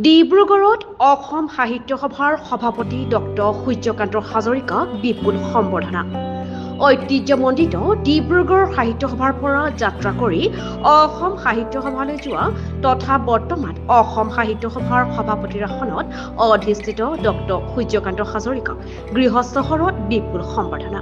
ডিব্ৰুগড়ত অসম সাহিত্য সভাৰ সভাপতি ডক্টৰ সূৰ্যকান্ত হাজৰিকা বিপুল সম্বৰ্ধনা। ঐতিহ্যমণ্ডিত ডিব্ৰুগড় সাহিত্য সভাৰ পৰা যাত্ৰা কৰি অসম সাহিত্য সভালৈ যোৱা তথা বৰ্তমান অসম সাহিত্য সভাৰ সভাপতিৰ আসনত অধিষ্ঠিত ডক্টৰ সূৰ্যকান্ত হাজৰিকাক গৃহ চহৰত বিপুল সম্বৰ্ধনা।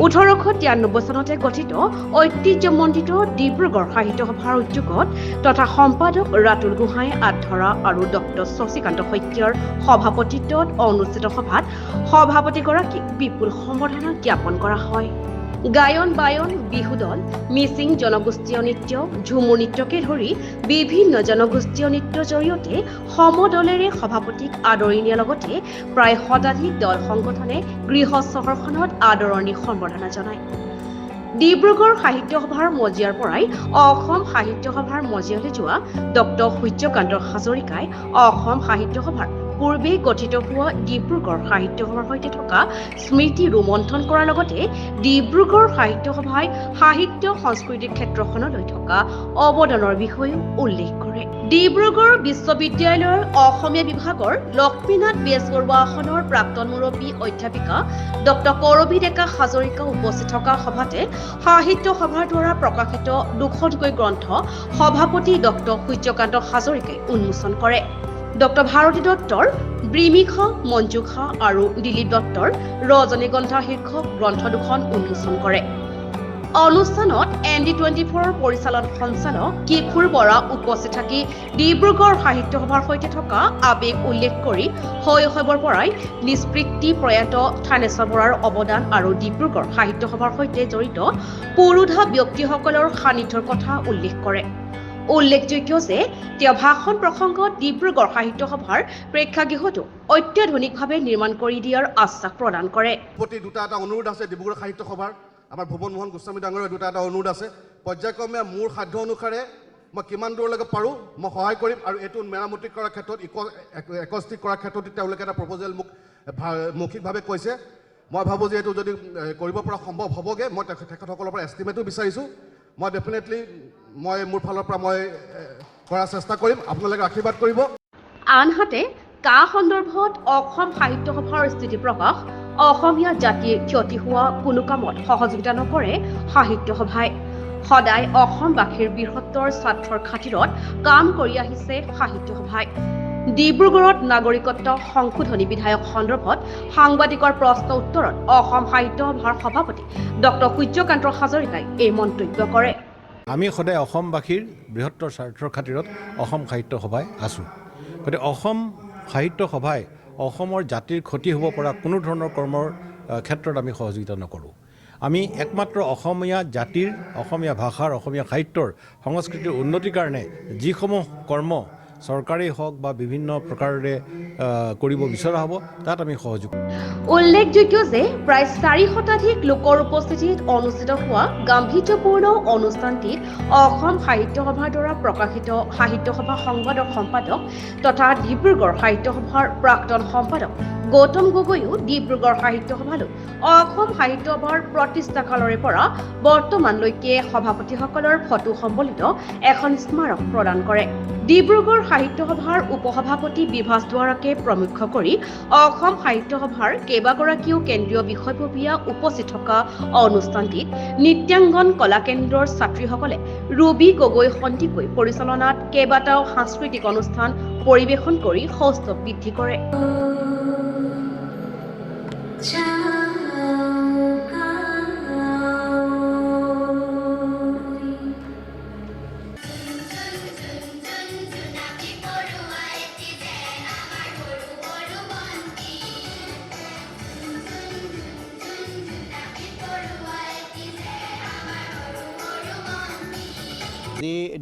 1893 চনতে গঠিত ঐতিহ্যমণ্ডিত ডিব্ৰুগড় সাহিত্য সভাৰ উদ্যোগত তথা সম্পাদক ৰাতুল গোহাঁই আধৰা আৰু ডক্টৰ শশীকান্ত সত্যৰ সভাপতিত্বত অনুষ্ঠিত সভাত সভাপতিগৰাকীক বিপুল সম্বৰ্ধনা জ্ঞাপন কৰা হয়। গায়ন বায়ন, বিহু দল, মিচিং জনগোষ্ঠীয় নৃত্য, ঝুমুৰ নৃত্যকে ধৰি বিভিন্ন জনগোষ্ঠীয় নৃত্যৰ জৰিয়তে সমদলেৰে সভাপতিক আদৰি নিয়াৰ লগতে প্ৰায় শতাধিক দল সংগঠনে গৃহ চহৰখনত আদৰণি সম্বৰ্ধনা জনায়। ডিব্ৰুগড় সাহিত্য সভাৰ মজিয়াৰ পৰাই অসম সাহিত্য সভাৰ মজিয়ালৈ যোৱা ডক্টৰ সূৰ্যকান্ত হাজৰিকাই অসম সাহিত্য সভাৰ পূৰ্বে গঠিত হোৱা ডিব্ৰুগড় সাহিত্য সভাৰ সৈতে থকা স্মৃতি ৰোমন্থন কৰাৰ লগতে ডিব্ৰুগড় সাহিত্য সভাই সাহিত্য সংস্কৃতিৰ ক্ষেত্ৰখনলৈ থকা অৱদানৰ বিষয়েও উল্লেখ কৰে। ডিব্ৰুগড় বিশ্ববিদ্যালয়ৰ অসমীয়া বিভাগৰ লক্ষ্মীনাথ বেজবৰুৱা আসনৰ প্ৰাক্তন মুৰব্বী অধ্যাপিকা ডক্টৰ কৰবী ডেকা হাজৰিকা উপস্থিত থকা সভাতে সাহিত্য সভাৰ দ্বাৰা প্ৰকাশিত দুখনকৈ গ্ৰন্থ সভাপতি ডক্টৰ সূৰ্যকান্ত হাজৰিকাই উন্মোচন কৰে। ডক্টৰ ভাৰতী দত্তৰ ব্ৰিমিখা, মঞ্জুষা আৰু দিলীপ দত্তৰ ৰজনীগন্ধা শীৰ্ষক গ্ৰন্থ দুখন উন্মোচন কৰে। অনুষ্ঠানত ND24 পৰিচালন সঞ্চালক কিশোৰ বৰা উপস্থিত থাকি ডিব্ৰুগড় সাহিত্য সভাৰ সৈতে থকা আৱেগ উল্লেখ কৰি শৈশৱৰ পৰাই নিষ্পৃতি প্ৰয়াত থানেশ্বৰ বৰাৰ অৱদান আৰু ডিব্ৰুগড় সাহিত্য সভাৰ সৈতে জড়িত পুৰোধা ব্যক্তিসকলৰ সান্নিধ্যৰ কথা উল্লেখ কৰে। উল্লেখযোগ্য যে তেওঁ ভাষণ প্ৰসংগত ডিব্ৰুগড় সাহিত্য সভাৰ প্ৰেক্ষাগৃহটো অত্যাধুনিকভাৱে নিৰ্মাণ কৰি দিয়াৰ আশ্বাস প্ৰদান কৰে। দুটা অনুৰোধ আছে ডিব্ৰুগড় সাহিত্য সভাৰ, আমাৰ ভুৱন মোহন গোস্বামী ডাঙৰীয়া দুটা অনুৰোধ আছে। পৰ্যায়ক্ৰমে মোৰ সাধ্য অনুসাৰে মই কিমান দূৰলৈকে পাৰোঁ মই সহায় কৰিম আৰু এইটো মেৰামতি কৰাৰ ক্ষেত্ৰত একষ্টিক কৰাৰ ক্ষেত্ৰত তেওঁলোকে এটা প্ৰপ'জেল মোক মৌখিকভাৱে কৈছে। মই ভাবোঁ যে এইটো যদি কৰিব পৰা সম্ভৱ হ'বগৈ, মই তেখেতসকলৰ পৰা এষ্টিমেটো বিচাৰিছোঁ। মই ডেফিনেটলি মোৰ ফালৰ পৰা মই কৰাৰ চেষ্টা কৰিম, আপোনালোকে আশীৰ্বাদ কৰিব। আনহাতে কা সন্দৰ্ভত অসম সাহিত্য সভাৰ স্থিতি প্ৰকাশ, অসমীয়া জাতিৰ ক্ষতি হোৱা কোনো কামত সহযোগিতা নকৰে সাহিত্য সভাই। সদায় অসমবাসীৰ বৃহত্তৰ স্বাৰ্থৰ খাতিৰত কাম কৰি আহিছে সাহিত্য সভাই। ডিব্ৰুগড়ত নাগৰিকত্ব সংশোধনী বিধেয়ক সন্দৰ্ভত সাংবাদিকৰ প্ৰশ্ন উত্তৰত অসম সাহিত্য সভাৰ সভাপতি ডক্টৰ সূৰ্যকান্ত হাজৰিকাই এই মন্তব্য কৰে। আমি সদায় অসমবাসীৰ বৃহত্তৰ স্বাৰ্থৰ খাতিৰত অসম সাহিত্য সভাই আছোঁ। গতিকে অসম সাহিত্য সভাই অসমৰ জাতিৰ ক্ষতি হ'ব পৰা কোনো ধৰণৰ কৰ্মৰ ক্ষেত্ৰত আমি সহযোগিতা নকৰোঁ। আমি একমাত্ৰ অসমীয়া জাতিৰ, অসমীয়া ভাষাৰ, অসমীয়া সাহিত্যৰ, সংস্কৃতিৰ উন্নতিৰ কাৰণে যিসমূহ কৰ্ম চৰকাৰেই হওক বা বিভিন্ন প্ৰকাৰেৰে কৰিব বিচৰা হ'ব তাত আমি সহযোগ। উল্লেখযোগ্য যে প্ৰায় 4 শতাধিক লোকৰ উপস্থিতিত অনুষ্ঠিত হোৱা গাম্ভীৰ্যপূৰ্ণ অনুষ্ঠানটিত অসম সাহিত্য সভাৰ দ্বাৰা প্ৰকাশিত সাহিত্য সভা সংবাদক সম্পাদক তথা ডিব্ৰুগড় সাহিত্য সভাৰ প্ৰাক্তন সম্পাদক গৌতম গগৈও ডিব্ৰুগড় সাহিত্য সভালৈ অসম সাহিত্য সভাৰ প্ৰতিষ্ঠা কালৰে পৰা বৰ্তমানলৈকে সভাপতিসকলৰ ফটো সম্বলিত এখন স্মাৰক প্ৰদান কৰে। ডিব্ৰুগড় সাহিত্য সভাৰ উপসভাপতি বিভাস দুৱাৰাকে প্ৰমুখ কৰি অসম সাহিত্য সভাৰ কেইবাগৰাকীও কেন্দ্ৰীয় বিষয়ববীয়া উপস্থিত থকা অনুষ্ঠানটিত নৃত্যাংগন কলা কেন্দ্ৰৰ ছাত্ৰীসকলে ৰুবি গগৈ সন্দিকৈ পৰিচালনাত কেইবাটাও সাংস্কৃতিক অনুষ্ঠান পৰিৱেশন কৰি সৌষ্ঠৱ বৃদ্ধি কৰে।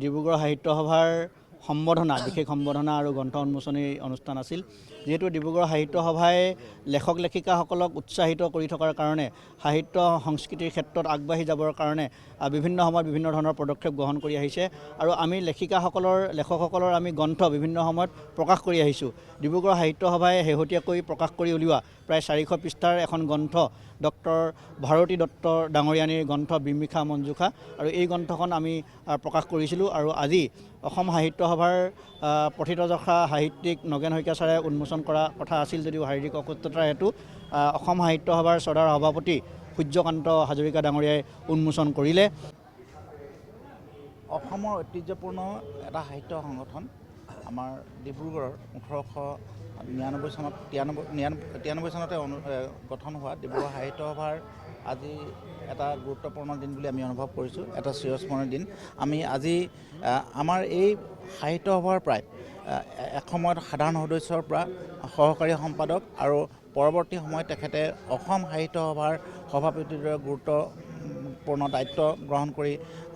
ডিব্ৰুগড় সাহিত্য সভাৰ সম্বৰ্ধনা, বিশেষ সম্বৰ্ধনা আৰু গ্ৰন্থ উন্মোচনী অনুষ্ঠান আছিল। যিহেতু ডিব্ৰুগড় সাহিত্য সভাই লেখক লেখিকাসকলক উৎসাহিত কৰি থকাৰ কাৰণে সাহিত্য সংস্কৃতিৰ ক্ষেত্ৰত আগবাঢ়ি যাবৰ কাৰণে বিভিন্ন সময়ত বিভিন্ন ধৰণৰ পদক্ষেপ গ্ৰহণ কৰি আহিছে আৰু আমি লেখকসকলৰ আমি গ্ৰন্থ বিভিন্ন সময়ত প্ৰকাশ কৰি আহিছোঁ। ডিব্ৰুগড় সাহিত্য সভাই শেহতীয়াকৈ প্ৰকাশ কৰি উলিওৱা প্ৰায় 400 পৃষ্ঠাৰ এখন গ্ৰন্থ ডক্টৰ ভাৰতী দত্ত ডাঙৰীয়ানীৰ গ্ৰন্থ বিম্বিষা মঞ্জুষা আৰু এই গ্ৰন্থখন আমি প্ৰকাশ কৰিছিলোঁ আৰু আজি অসম সাহিত্য সভাৰ প্ৰথিতযশা সাহিত্যিক নগেন শইকীয়া ছাৰে উন্মোচন কৰা কথা আছিল যদিও শাৰীৰিক অসুস্থতাৰ হেতু অসম সাহিত্য সভাৰ সদাৰ সভাপতি সূৰ্যকান্ত হাজৰিকা ডাঙৰীয়াই উন্মোচন কৰিলে। অসমৰ ঐতিহ্যপূৰ্ণ এটা সাহিত্য সংগঠন আমাৰ ডিব্ৰুগড়ৰ 1899 চনত 93 চনতে গঠন হোৱা ডিব্ৰুগড় সাহিত্য সভাৰ আজি এটা গুৰুত্বপূৰ্ণ দিন বুলি আমি অনুভৱ কৰিছোঁ, এটা চিৰস্মৰণীয় দিন। আমি আজি আমাৰ এই সাহিত্য সভাৰ প্ৰায় এসময়ত সাধাৰণ সদস্যৰ পৰা সহকাৰী সম্পাদক আৰু পৰৱৰ্তী সময়ত তেখেতে অসম সাহিত্য সভাৰ সভাপতিৰ দৰে গুৰুত্বপূৰ্ণ দায়িত্ব গ্ৰহণ কৰি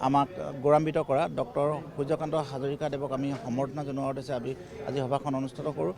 আমাক গৌৰৱান্বিত কৰা ডক্টৰ সূৰ্যকান্ত হাজৰিকাদেৱক আমি সম্বৰ্ধনা জনোৱাৰ উদ্দেশ্যে আজি সভাখন অনুষ্ঠিত কৰোঁ।